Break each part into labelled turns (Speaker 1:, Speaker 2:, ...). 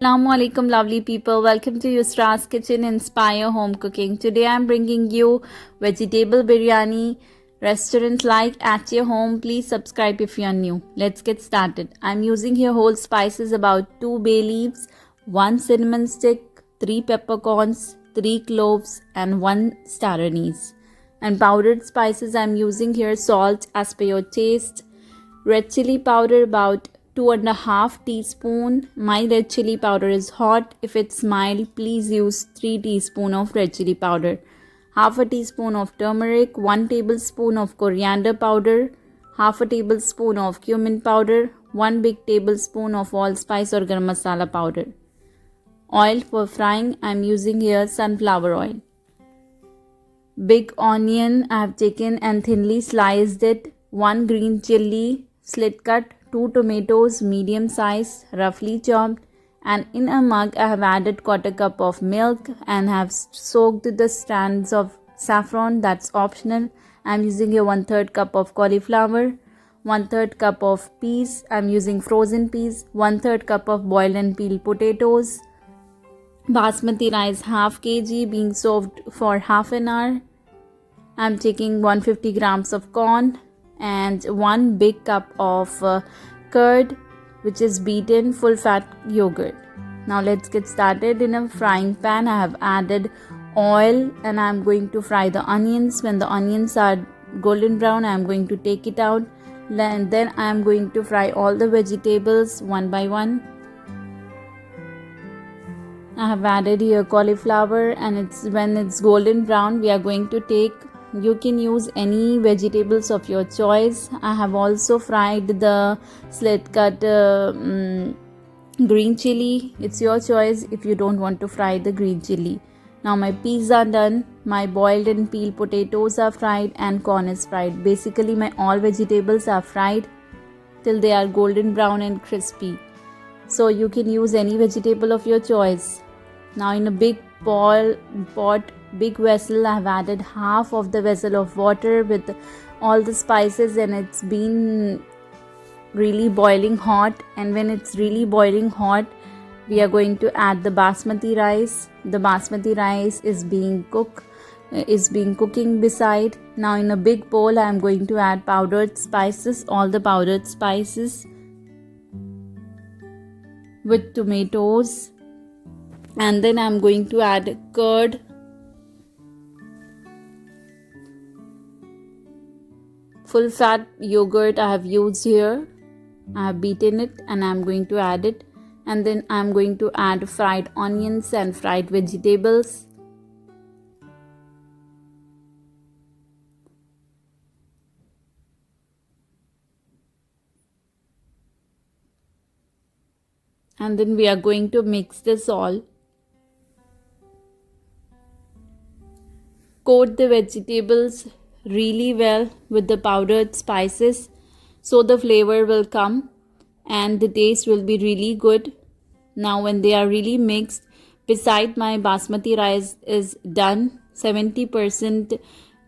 Speaker 1: Assalamu alaikum lovely people, welcome to Yusra's Kitchen Inspire Home Cooking. Today I'm bringing you vegetable biryani, restaurant like at your home. Please subscribe if you are new. Let's get started. I'm using here whole spices about 2 bay leaves, 1 cinnamon stick, 3 peppercorns, 3 cloves and 1 star anise. And powdered spices I'm using here salt as per your taste, red chili powder about 2.5 teaspoon. My red chili powder is hot. If it's mild, please use 3 teaspoon of red chili powder. Half a teaspoon of turmeric, 1 tablespoon of coriander powder, half a tablespoon of cumin powder, 1 big tablespoon of allspice or garam masala powder. Oil for frying, I'm using here sunflower oil. Big onion I have taken and thinly sliced it, 1 green chilli, slit cut, 2 tomatoes medium size roughly chopped, and in a mug I have added 1/4 cup of milk and have soaked the strands of saffron. That's optional. I'm using a 1/3 cup of cauliflower, 1/3 cup of peas. I'm using frozen peas, 1/3 cup of boiled and peeled potatoes. Basmati rice half kg being soaked for half an hour. I'm taking 150 grams of corn and 1 big cup of curd, which is beaten full fat yogurt. Now let's get started. In a frying pan I have added oil and I'm going to fry the onions. When the onions are golden brown, I'm going to take it out, and then I'm going to fry all the vegetables one by one. I have added here cauliflower, and when it's golden brown we are going to take, you can use any vegetables of your choice. I have also fried the slit cut green chili. It's your choice if you don't want to fry the green chili. Now my peas are done, my boiled and peeled potatoes are fried, and corn is fried. Basically my all vegetables are fried till they are golden brown and crispy. So you can use any vegetable of your choice. Now in a big big vessel I have added half of the vessel of water with all the spices, and it's been really boiling hot. And when it's really boiling hot, we are going to add the basmati rice. The basmati rice is being cooking beside. Now in a big bowl I am going to add powdered spices, all the powdered spices with tomatoes, and then I'm going to add curd, full fat yogurt I have used here. I have beaten it and I'm going to add it, and then I'm going to add fried onions and fried vegetables. And then we are going to mix this all. Coat the vegetables really well with the powdered spices so the flavor will come and the taste will be really good. Now when they are really mixed, beside my basmati rice is done, 70%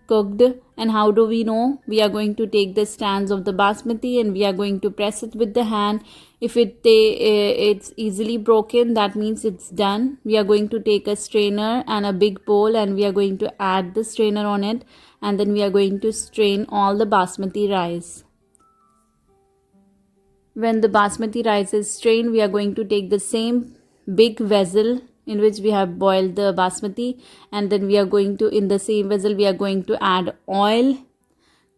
Speaker 1: cooked. And how do we know? We are going to take the strands of the basmati and we are going to press it with the hand. If it's easily broken, that means it's done. We are going to take a strainer and a big bowl, and we are going to add the strainer on it, and then we are going to strain all the basmati rice. When the basmati rice is strained, we are going to take the same big vessel in which we have boiled the basmati, and then we are going to, in the same vessel, we are going to add oil.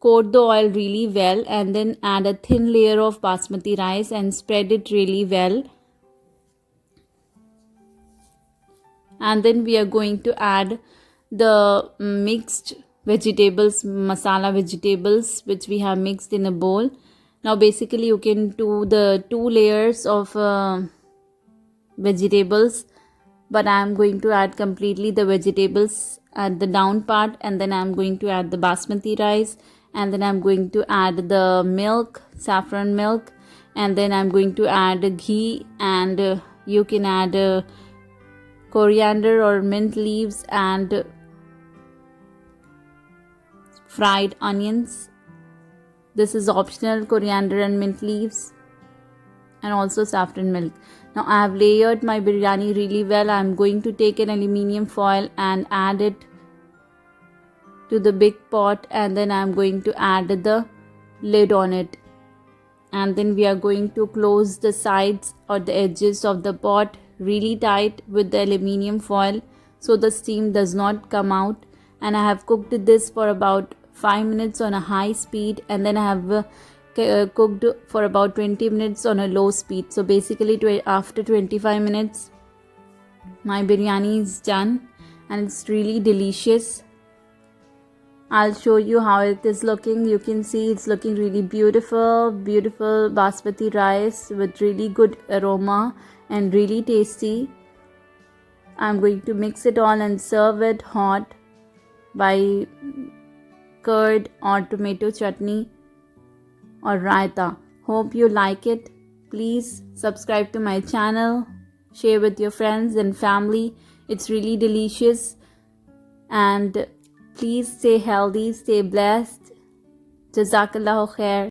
Speaker 1: Coat the oil really well, and then add a thin layer of basmati rice and spread it really well. And then we are going to add the mixed vegetables, masala vegetables, which we have mixed in a bowl. Now basically you can do the 2 layers of vegetables, but I am going to add completely the vegetables at the down part, and then I am going to add the basmati rice, and then I am going to add the milk, saffron milk, and then I am going to add ghee, and you can add coriander or mint leaves and fried onions. This is optional, coriander and mint leaves, and also saffron milk. Now I have layered my biryani really well. I am going to take an aluminium foil and add it to the big pot, and then I am going to add the lid on it, and then we are going to close the sides or the edges of the pot really tight with the aluminium foil so the steam does not come out. And I have cooked this for about 5 minutes on a high speed, and then I have cooked for about 20 minutes on a low speed. So basically after 25 minutes my biryani is done and it's really delicious. I'll show you how it is looking. You can see it's looking really beautiful basmati rice with really good aroma and really tasty. I'm going to mix it all and serve it hot by curd or tomato chutney or raita. Hope you like it. Please subscribe to my channel, share with your friends and family. It's really delicious, and please stay healthy, stay blessed. Jazakallahu khair.